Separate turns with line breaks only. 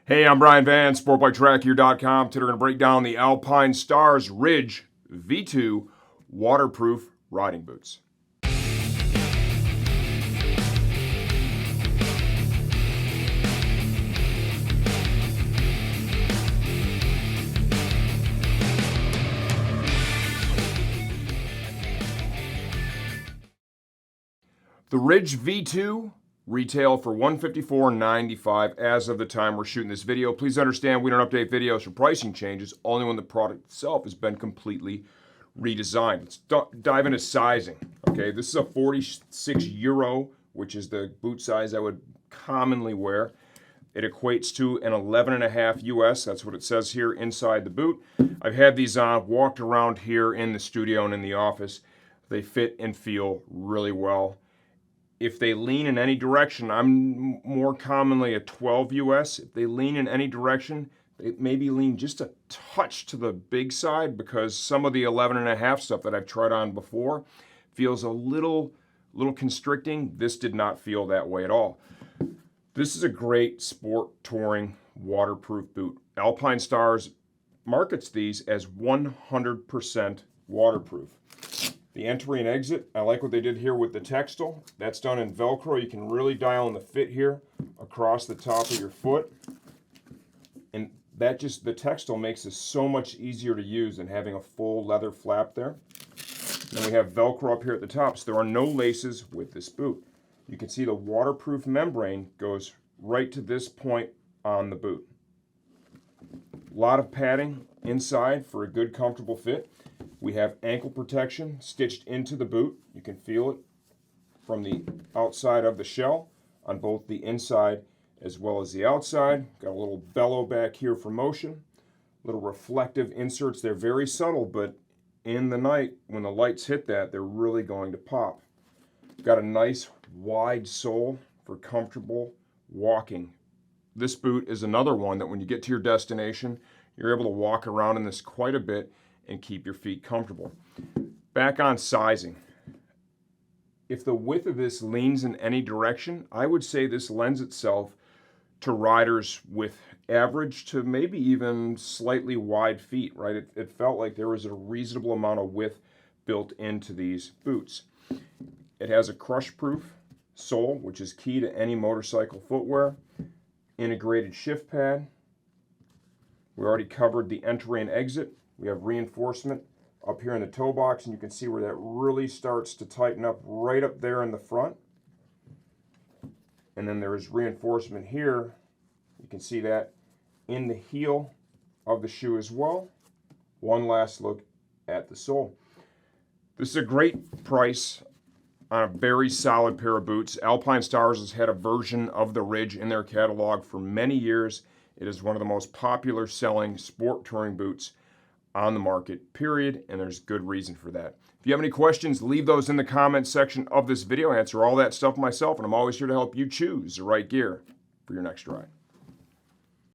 Hey, I'm Brian Van, SportbikeTrackGear.com. Today we're going to break down the Alpinestars Ridge V2 waterproof riding boots. The Ridge V2 retail for $154.95 as of the time we're shooting this video. Please understand we don't update videos for pricing changes, only when the product itself has been completely redesigned. Let's dive into sizing. Okay, this is a 46 Euro, which is the boot size I would commonly wear. It equates to an 11.5 US. That's what it says here inside the boot. I've had these on, walked around here in the studio and in the office. They fit and feel really well. If they lean in any direction, I'm more commonly a 12 US. If they lean in any direction, they maybe lean just a touch to the big side, because some of the 11.5 stuff that I've tried on before feels a little constricting. This did not feel that way at all. This is a great sport touring waterproof boot. Alpinestars markets these as 100% waterproof. The entry and exit, I like what they did here with the textile. That's done in Velcro. You can really dial in the fit here across the top of your foot. And that just, the textile makes this so much easier to use than having a full leather flap there. Then we have Velcro up here at the top, so there are no laces with this boot. You can see the waterproof membrane goes right to this point on the boot. A lot of padding inside for a good, comfortable fit. We have ankle protection stitched into the boot. You can feel it from the outside of the shell on both the inside as well as the outside. Got a little bellow back here for motion. Little reflective inserts. They're very subtle, but in the night, when the lights hit that, they're really going to pop. Got a nice wide sole for comfortable walking. This boot is another one that when you get to your destination, you're able to walk around in this quite a bit and keep your feet comfortable. Back on sizing. If the width of this leans in any direction, I would say this lends itself to riders with average to maybe even slightly wide feet, right? It felt like there was a reasonable amount of width built into these boots. It has a crush-proof sole, which is key to any motorcycle footwear. Integrated shift pad. We already covered the entry and exit. We have reinforcement up here in the toe box, and you can see where that really starts to tighten up right up there in the front. And then there is reinforcement here. You can see that in the heel of the shoe as well. One last look at the sole. This is a great price on a very solid pair of boots. Alpinestars has had a version of the Ridge in their catalog for many years. It is one of the most popular selling sport touring boots on the market, period, and there's good reason for that. If you have any questions, leave those in the comments section of this video. I answer all that stuff myself, and I'm always here to help you choose the right gear for your next ride.